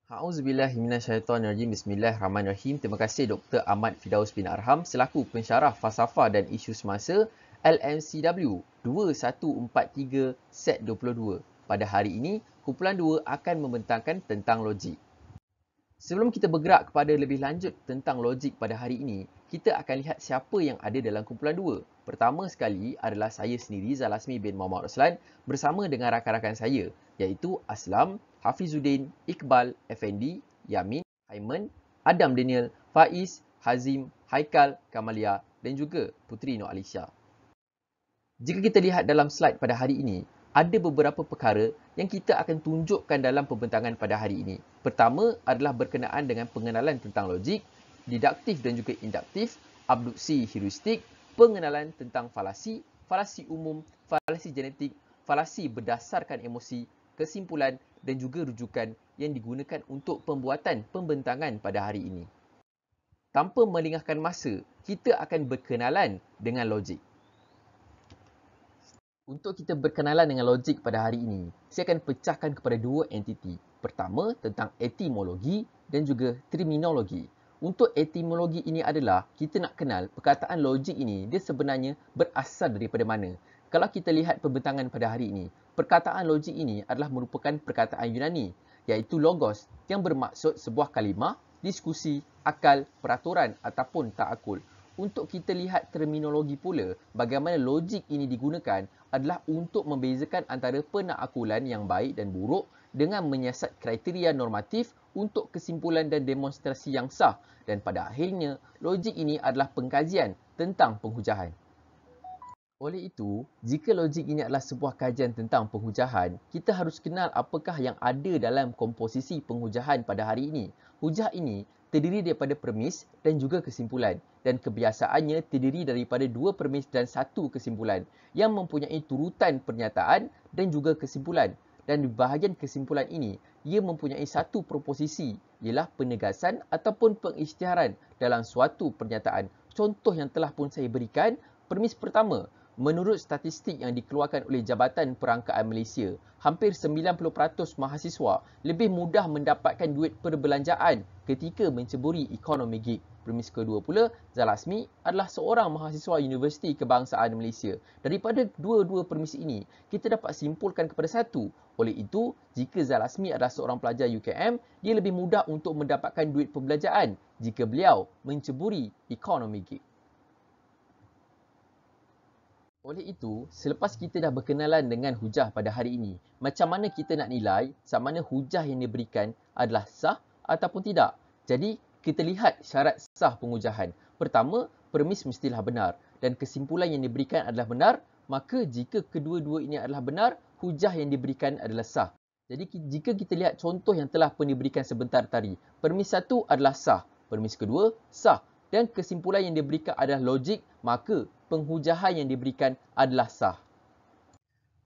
A'udzubillahi minasyaitonirrajim. Bismillahirrahmanirrahim. Terima kasih Dr. Ahmad Fidaus bin Arham selaku pensyarah falsafah dan isu semasa LMCW 2143 Set 22. Pada hari ini, kumpulan 2 akan membentangkan tentang logik. Sebelum kita bergerak kepada lebih lanjut tentang logik pada hari ini, kita akan lihat siapa yang ada dalam kumpulan 2. Pertama sekali adalah saya sendiri, Zalasmi bin Muhammad Roslan, bersama dengan rakan-rakan saya, iaitu Aslam, Hafizuddin, Iqbal, Effendi, Yamin, Aiman, Adam Daniel, Faiz, Hazim, Haikal, Kamalia dan juga Puteri Nur Alisha. Jika kita lihat dalam slide pada hari ini, ada beberapa perkara yang kita akan tunjukkan dalam pembentangan pada hari ini. Pertama adalah berkenaan dengan pengenalan tentang logik, didaktif dan juga induktif, abduksi heuristik, pengenalan tentang falasi, falasi umum, falasi genetik, falasi berdasarkan emosi, kesimpulan dan juga rujukan yang digunakan untuk pembuatan pembentangan pada hari ini. Tanpa melengahkan masa, kita akan berkenalan dengan logik. Untuk kita berkenalan dengan logik pada hari ini, saya akan pecahkan kepada dua entiti. Pertama, tentang etimologi dan juga terminologi. Untuk etimologi ini adalah, kita nak kenal perkataan logik ini, dia sebenarnya berasal daripada mana. Kalau kita lihat pembentangan pada hari ini, perkataan logik ini adalah merupakan perkataan Yunani, iaitu logos, yang bermaksud sebuah kalimah, diskusi, akal, peraturan ataupun ta'akul. Untuk kita lihat terminologi pula, bagaimana logik ini digunakan adalah untuk membezakan antara penakakulan yang baik dan buruk dengan menyiasat kriteria normatif untuk kesimpulan dan demonstrasi yang sah. Dan pada akhirnya, logik ini adalah pengkajian tentang penghujahan. Oleh itu, jika logik ini adalah sebuah kajian tentang penghujahan, kita harus kenal apakah yang ada dalam komposisi penghujahan pada hari ini. Hujah ini terdiri daripada premis dan juga kesimpulan, dan kebiasaannya terdiri daripada dua premis dan satu kesimpulan yang mempunyai turutan pernyataan dan juga kesimpulan. Dan di bahagian kesimpulan ini, ia mempunyai satu proposisi, ialah penegasan ataupun pengisytiharan dalam suatu pernyataan. Contoh yang telah pun saya berikan, premis pertama, menurut statistik yang dikeluarkan oleh Jabatan Perangkaan Malaysia, hampir 90% mahasiswa lebih mudah mendapatkan duit perbelanjaan ketika menceburi ekonomi gig. Premis kedua pula, Zalasmi adalah seorang mahasiswa Universiti Kebangsaan Malaysia. Daripada dua-dua premis ini, kita dapat simpulkan kepada satu. Oleh itu, jika Zalasmi adalah seorang pelajar UKM, dia lebih mudah untuk mendapatkan duit perbelanjaan jika beliau menceburi ekonomi gig. Oleh itu, selepas kita dah berkenalan dengan hujah pada hari ini, macam mana kita nak nilai sama mana hujah yang diberikan adalah sah ataupun tidak. Jadi, kita lihat syarat sah penghujahan. Pertama, premis mestilah benar dan kesimpulan yang diberikan adalah benar, maka jika kedua-dua ini adalah benar, hujah yang diberikan adalah sah. Jadi, jika kita lihat contoh yang telah pun diberikan sebentar tadi, premis satu adalah sah, premis kedua sah dan kesimpulan yang diberikan adalah logik, maka penghujahan yang diberikan adalah sah.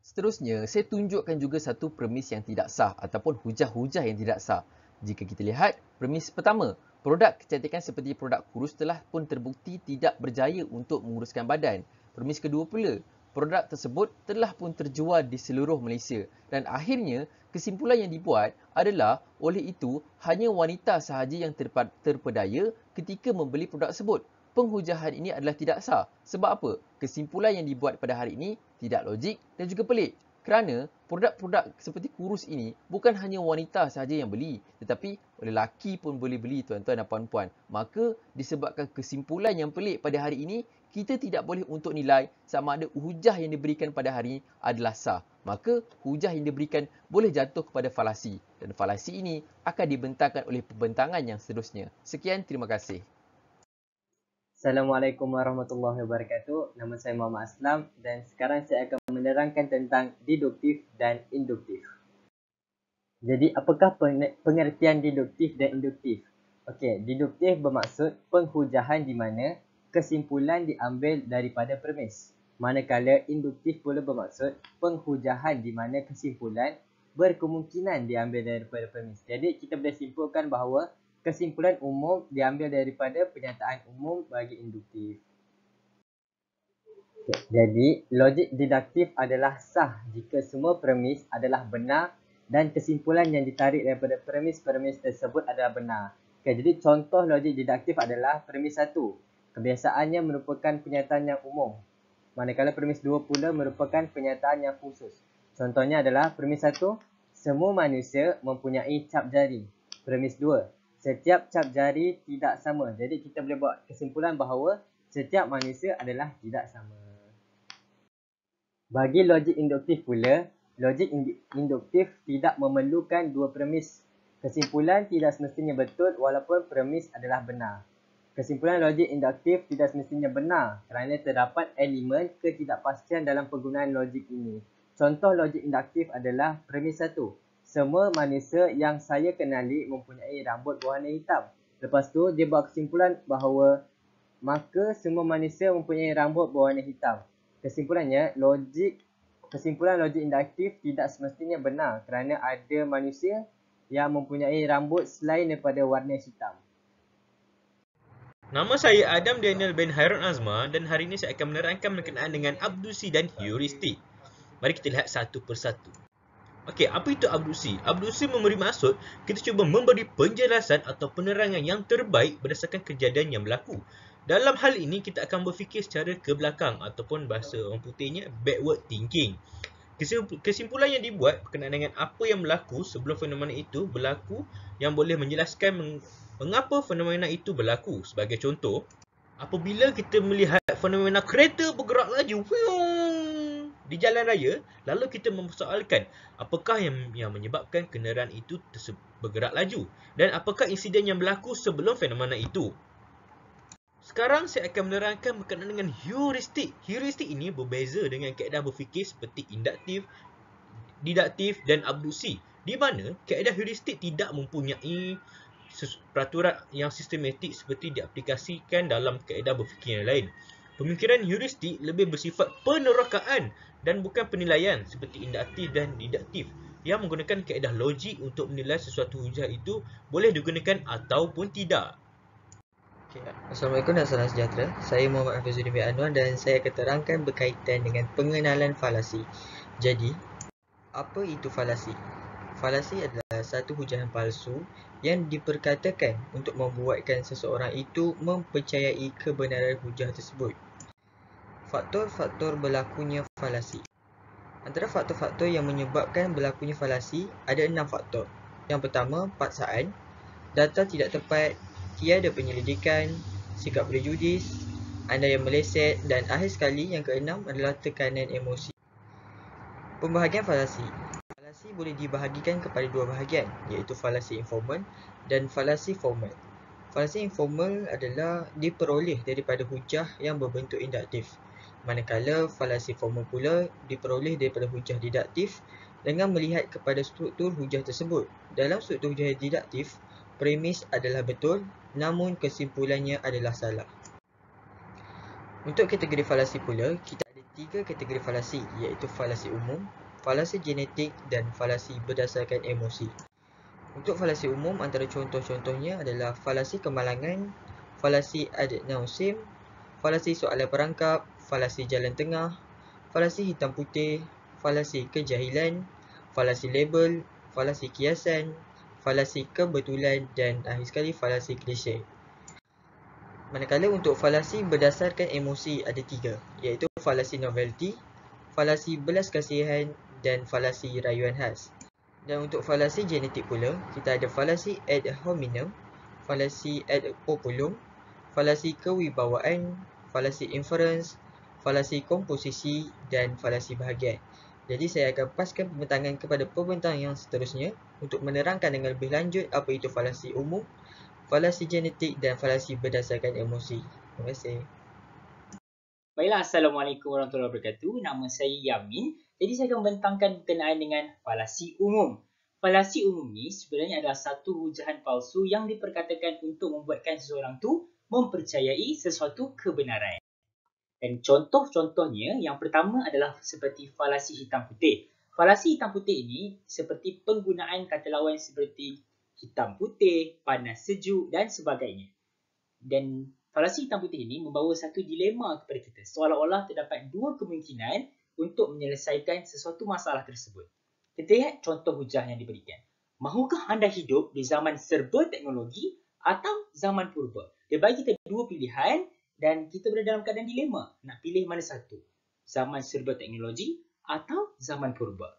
Seterusnya, saya tunjukkan juga satu premis yang tidak sah ataupun hujah-hujah yang tidak sah. Jika kita lihat, premis pertama, produk kecantikan seperti produk kurus telah pun terbukti tidak berjaya untuk menguruskan badan. Premis kedua pula, produk tersebut telah pun terjual di seluruh Malaysia dan akhirnya kesimpulan yang dibuat adalah oleh itu hanya wanita sahaja yang terpedaya ketika membeli produk tersebut. Penghujahan ini adalah tidak sah. Sebab apa? Kesimpulan yang dibuat pada hari ini tidak logik dan juga pelik. Kerana produk-produk seperti kurus ini bukan hanya wanita sahaja yang beli, tetapi lelaki pun boleh beli, tuan-tuan dan puan-puan. Maka disebabkan kesimpulan yang pelik pada hari ini, kita tidak boleh untuk nilai sama ada hujah yang diberikan pada hari ini adalah sah. Maka hujah yang diberikan boleh jatuh kepada falasi. Dan falasi ini akan dibentangkan oleh pembentangan yang seterusnya. Sekian, terima kasih. Assalamualaikum warahmatullahi wabarakatuh. Nama saya Muhammad Aslam dan sekarang saya akan menerangkan tentang deduktif dan induktif. Jadi, apakah pengertian deduktif dan induktif? Okey, deduktif bermaksud penghujahan di mana kesimpulan diambil daripada premis. Manakala induktif pula bermaksud penghujahan di mana kesimpulan berkemungkinan diambil daripada premis. Jadi, kita boleh simpulkan bahawa kesimpulan umum diambil daripada pernyataan umum bagi induktif. Jadi, logik deduktif adalah sah jika semua premis adalah benar dan kesimpulan yang ditarik daripada premis-premis tersebut adalah benar. Okay, jadi contoh logik deduktif adalah premis 1. Kebiasaannya merupakan kenyataan yang umum. Manakala premis 2 pula merupakan kenyataan yang khusus. Contohnya adalah premis 1, semua manusia mempunyai cap jari. Premis 2, setiap cap jari tidak sama. Jadi kita boleh buat kesimpulan bahawa setiap manusia adalah tidak sama. Bagi logik induktif pula, logik induktif tidak memerlukan dua premis. Kesimpulan tidak semestinya betul walaupun premis adalah benar. Kesimpulan logik induktif tidak semestinya benar kerana terdapat elemen ketidakpastian dalam penggunaan logik ini. Contoh logik induktif adalah premis 1. Semua manusia yang saya kenali mempunyai rambut berwarna hitam. Lepas tu dia buat kesimpulan bahawa maka semua manusia mempunyai rambut berwarna hitam. Kesimpulannya, kesimpulan logik induktif tidak semestinya benar kerana ada manusia yang mempunyai rambut selain daripada warna hitam. Nama saya Adam Daniel bin Hairon Azma dan hari ini saya akan menerangkan berkenaan dengan abduksi dan heuristik. Mari kita lihat satu persatu. Okey, apa itu abduksi? Abduksi memberi maksud kita cuba memberi penjelasan atau penerangan yang terbaik berdasarkan kejadian yang berlaku. Dalam hal ini, kita akan berfikir secara ke belakang ataupun bahasa orang putihnya backward thinking. Kesimpulan yang dibuat berkenaan dengan apa yang berlaku sebelum fenomena itu berlaku yang boleh menjelaskan mengapa fenomena itu berlaku. Sebagai contoh, apabila kita melihat fenomena kereta bergerak laju di jalan raya, lalu kita mempersoalkan apakah yang menyebabkan kenderaan itu bergerak laju dan apakah insiden yang berlaku sebelum fenomena itu. Sekarang saya akan menerangkan berkenaan dengan heuristik. Heuristik ini berbeza dengan kaedah berfikir seperti induktif, deduktif dan abduksi, di mana kaedah heuristik tidak mempunyai peraturan yang sistematik seperti diaplikasikan dalam kaedah berfikir yang lain. Pemikiran heuristik lebih bersifat penerokaan dan bukan penilaian seperti induktif dan deduktif yang menggunakan kaedah logik untuk menilai sesuatu hujah itu boleh digunakan ataupun tidak. Okay. Assalamualaikum dan salam sejahtera. Saya Muhammad Hafizuddin bin Anwar dan saya akan terangkan berkaitan dengan pengenalan falasi. Jadi, apa itu falasi? Falasi adalah satu hujahan palsu yang diperkatakan untuk membuatkan seseorang itu mempercayai kebenaran hujah tersebut. Faktor-faktor berlakunya falasi. Antara faktor-faktor yang menyebabkan berlakunya falasi ada 6 faktor. Yang pertama, paksaan, data tidak tepat, tiada penyelidikan, sikap prejudis, andaian meleset dan akhir sekali yang keenam adalah tekanan emosi. Pembahagian falasi. Falasi boleh dibahagikan kepada dua bahagian iaitu falasi informal dan falasi formal. Falasi informal adalah diperoleh daripada hujah yang berbentuk induktif, manakala falasi formal pula diperoleh daripada hujah deduktif dengan melihat kepada struktur hujah tersebut. Dalam struktur hujah deduktif, premis adalah betul namun kesimpulannya adalah salah. Untuk kategori falasi pula, kita ada 3 kategori falasi iaitu falasi umum, falasi genetik dan falasi berdasarkan emosi. Untuk falasi umum, antara contoh-contohnya adalah falasi kemalangan, falasi ad nauseam, falasi soalan perangkap, falasi jalan tengah, falasi hitam putih, falasi kejahilan, falasi label, falasi kiasan, falasi kebetulan dan akhir sekali falasi klise. Manakala untuk falasi berdasarkan emosi ada 3 iaitu falasi novelty, falasi belas kasihan dan falasi rayuan khas. Dan untuk falasi genetik pula, kita ada falasi ad hominem, falasi ad populum, falasi kewibawaan, falasi inference, falasi komposisi dan falasi bahagian. Jadi saya akan paskan pembentangan kepada pembentang yang seterusnya untuk menerangkan dengan lebih lanjut apa itu falasi umum, falasi genetik dan falasi berdasarkan emosi. Terima kasih. Baiklah, Assalamualaikum warahmatullahi wabarakatuh. Nama saya Yamin. Jadi saya akan membentangkan berkenaan dengan falasi umum. Falasi umum ni sebenarnya adalah satu hujahan palsu yang diperkatakan untuk membuatkan seseorang tu mempercayai sesuatu kebenaran. Dan contoh-contohnya yang pertama adalah seperti falasi hitam putih. Falasi hitam putih ini seperti penggunaan kata lawan seperti hitam putih, panas sejuk dan sebagainya. Dan falasi hitam putih ini membawa satu dilema kepada kita. Seolah-olah terdapat dua kemungkinan untuk menyelesaikan sesuatu masalah tersebut. Kita lihat contoh hujah yang diberikan. Mahukah anda hidup di zaman serba teknologi atau zaman purba? Dia bagi kita dua pilihan dan kita berada dalam keadaan dilema. Nak pilih mana satu? Zaman serba teknologi atau zaman purba?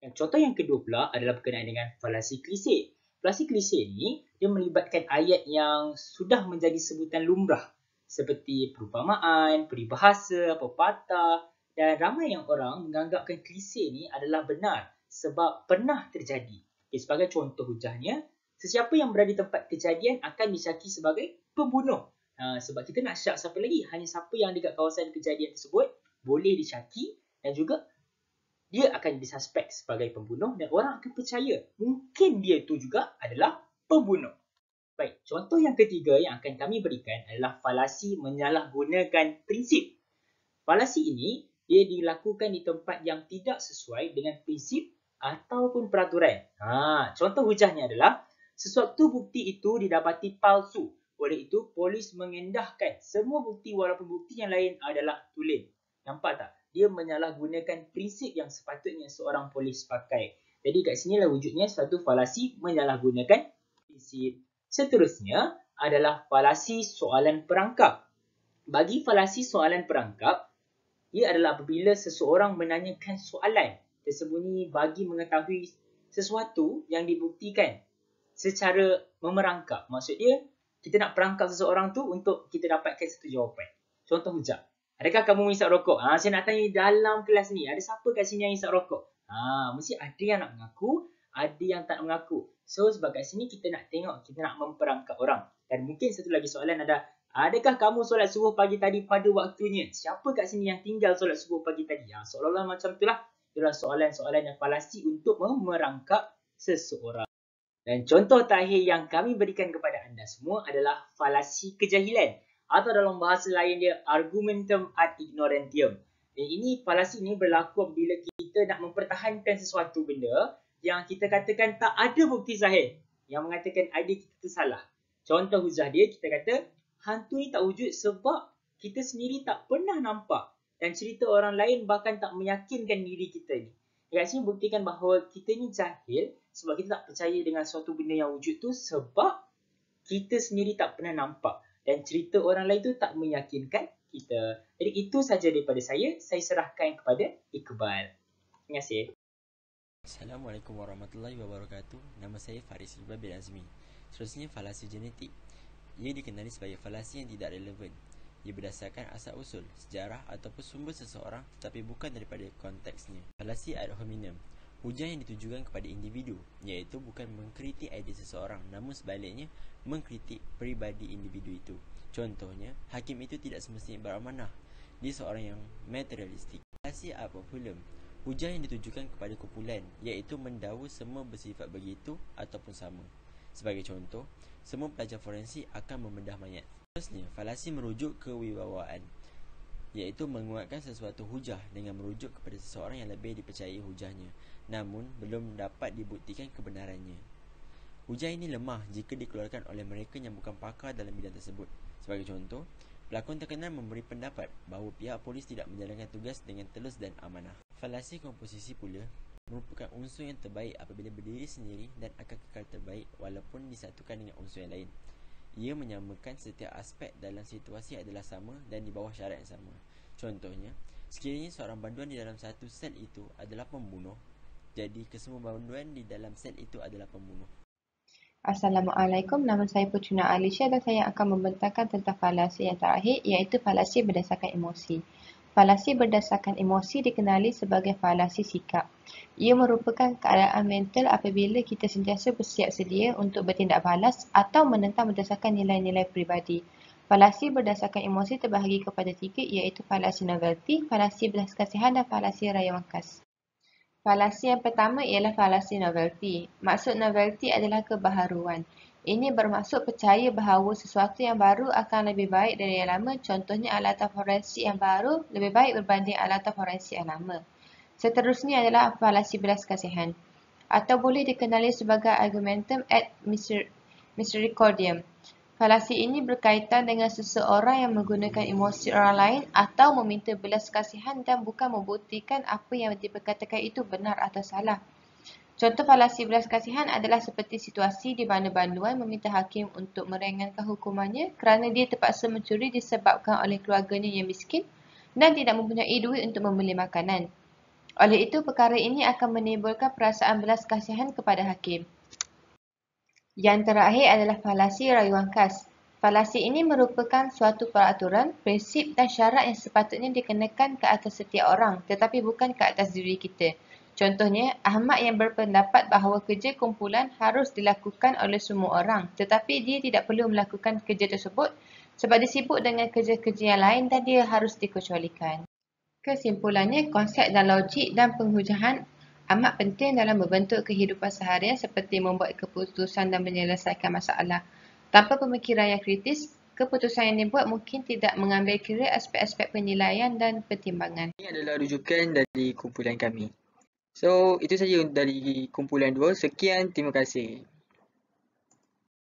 Dan contoh yang kedua pula adalah berkenaan dengan falasi klise. Falasi klise ini dia melibatkan ayat yang sudah menjadi sebutan lumrah seperti perumpamaan, peribahasa, pepatah, dan ramai yang orang menganggapkan klise ini adalah benar sebab pernah terjadi. Okay, sebagai contoh hujahnya, sesiapa yang berada di tempat kejadian akan disyaki sebagai pembunuh. Sebab kita nak syak siapa lagi? Hanya siapa yang dekat kawasan kejadian tersebut boleh disyaki dan juga dia akan disuspek sebagai pembunuh dan orang akan percaya mungkin dia itu juga adalah pembunuh. Baik, contoh yang ketiga yang akan kami berikan adalah falasi menyalahgunakan prinsip. Falasi ini dia dilakukan di tempat yang tidak sesuai dengan prinsip ataupun peraturan. Contoh hujahnya adalah sesuatu bukti itu didapati palsu. Oleh itu, polis mengendahkan semua bukti walaupun bukti yang lain adalah tulen. Nampak tak? Dia menyalahgunakan prinsip yang sepatutnya seorang polis pakai. Jadi kat sinilah wujudnya suatu falasi menyalahgunakan prinsip. Seterusnya adalah falasi soalan perangkap. Bagi falasi soalan perangkap, ia adalah apabila seseorang menanyakan soalan tersembunyi bagi mengetahui sesuatu yang dibuktikan secara memerangkap. Maksud dia, kita nak perangkap seseorang tu untuk kita dapatkan satu jawapan. Contoh hujah. Adakah kamu menghisap rokok? Saya nak tanya dalam kelas ni, ada siapa kat sini yang hisap rokok? Mesti ada yang nak mengaku, ada yang tak mengaku. So, sebab kat sini kita nak tengok, kita nak memperangkap orang. Dan mungkin satu lagi soalan ada, adakah kamu solat subuh pagi tadi pada waktunya? Siapa kat sini yang tinggal solat subuh pagi tadi? Seolah-olah macam itulah. Itulah soalan-soalan yang falasi untuk memerangkap seseorang. Dan contoh terakhir yang kami berikan kepada anda semua adalah falasi kejahilan. Atau dalam bahasa lain dia, argumentum ad ignorantium. Dan ini falasi ini berlaku apabila kita nak mempertahankan sesuatu benda yang kita katakan tak ada bukti zahir yang mengatakan idea kita tu salah. Contoh hujah dia, kita kata hantu ni tak wujud sebab kita sendiri tak pernah nampak dan cerita orang lain bahkan tak meyakinkan diri kita ni. Kat sini buktikan bahawa kita ni jahil sebab kita tak percaya dengan suatu benda yang wujud tu sebab kita sendiri tak pernah nampak dan cerita orang lain tu tak meyakinkan kita. Jadi itu saja daripada saya serahkan kepada Iqbal. Terima kasih. Assalamualaikum warahmatullahi wabarakatuh. Nama saya Faris Iqbal bin Azmi. Seterusnya, falasi genetik. Ia dikenali sebagai falasi yang tidak relevan. Ia berdasarkan asal-usul, sejarah ataupun sumber seseorang tetapi bukan daripada konteksnya. Falasi ad hominem. Hujah yang ditujukan kepada individu, iaitu bukan mengkritik idea seseorang, namun sebaliknya mengkritik peribadi individu itu. Contohnya, hakim itu tidak semestinya beramanah. Dia seorang yang materialistik. Falasi ad populum. Hujah yang ditujukan kepada kumpulan, iaitu mendakwa semua bersifat begitu ataupun sama. Sebagai contoh, semua pelajar forensik akan membedah mayat. Seterusnya, falasi merujuk kewibawaan, iaitu menguatkan sesuatu hujah dengan merujuk kepada seseorang yang lebih dipercayai hujahnya, namun belum dapat dibuktikan kebenarannya. Hujah ini lemah jika dikeluarkan oleh mereka yang bukan pakar dalam bidang tersebut. Sebagai contoh, pelakon terkenal memberi pendapat bahawa pihak polis tidak menjalankan tugas dengan telus dan amanah. Falasi komposisi pula merupakan unsur yang terbaik apabila berdiri sendiri dan akan kekal terbaik walaupun disatukan dengan unsur yang lain. Ia menyamakan setiap aspek dalam situasi adalah sama dan di bawah syarat yang sama. Contohnya, sekiranya seorang banduan di dalam satu sel itu adalah pembunuh, jadi kesemua banduan di dalam sel itu adalah pembunuh. Assalamualaikum, nama saya Putrina Alisha dan saya akan membentangkan tentang falasi yang terakhir iaitu falasi berdasarkan emosi. Falasi berdasarkan emosi dikenali sebagai falasi sikap. Ia merupakan keadaan mental apabila kita sentiasa bersiap sedia untuk bertindak balas atau menentang berdasarkan nilai-nilai peribadi. Falasi berdasarkan emosi terbahagi kepada tiga iaitu falasi novelty, falasi belas kasihan dan falasi rayuan khas. Falasi yang pertama ialah falasi novelty. Maksud novelty adalah kebaharuan. Ini bermaksud percaya bahawa sesuatu yang baru akan lebih baik dari yang lama. Contohnya, alatan forensik yang baru lebih baik berbanding alatan forensik yang lama. Seterusnya adalah falasi belas kasihan atau boleh dikenali sebagai argumentum ad misericordiam. Falasi ini berkaitan dengan seseorang yang menggunakan emosi orang lain atau meminta belas kasihan dan bukan membuktikan apa yang diperkatakan itu benar atau salah. Contoh falasi belas kasihan adalah seperti situasi di mana banduan meminta hakim untuk meringankan hukumannya kerana dia terpaksa mencuri disebabkan oleh keluarganya yang miskin dan tidak mempunyai duit untuk membeli makanan. Oleh itu, perkara ini akan menimbulkan perasaan belas kasihan kepada hakim. Yang terakhir adalah falasi rayuan khas. Falasi ini merupakan suatu peraturan, prinsip dan syarat yang sepatutnya dikenakan ke atas setiap orang tetapi bukan ke atas diri kita. Contohnya, Ahmad yang berpendapat bahawa kerja kumpulan harus dilakukan oleh semua orang tetapi dia tidak perlu melakukan kerja tersebut sebab dia sibuk dengan kerja-kerja yang lain dan dia harus dikecualikan. Kesimpulannya, konsep dan logik dan penghujahan amat penting dalam membentuk kehidupan seharian seperti membuat keputusan dan menyelesaikan masalah. Tanpa pemikiran yang kritis, keputusan yang dibuat mungkin tidak mengambil kira aspek-aspek penilaian dan pertimbangan. Ini adalah rujukan dari kumpulan kami. So, itu saja dari kumpulan 2. Sekian, terima kasih.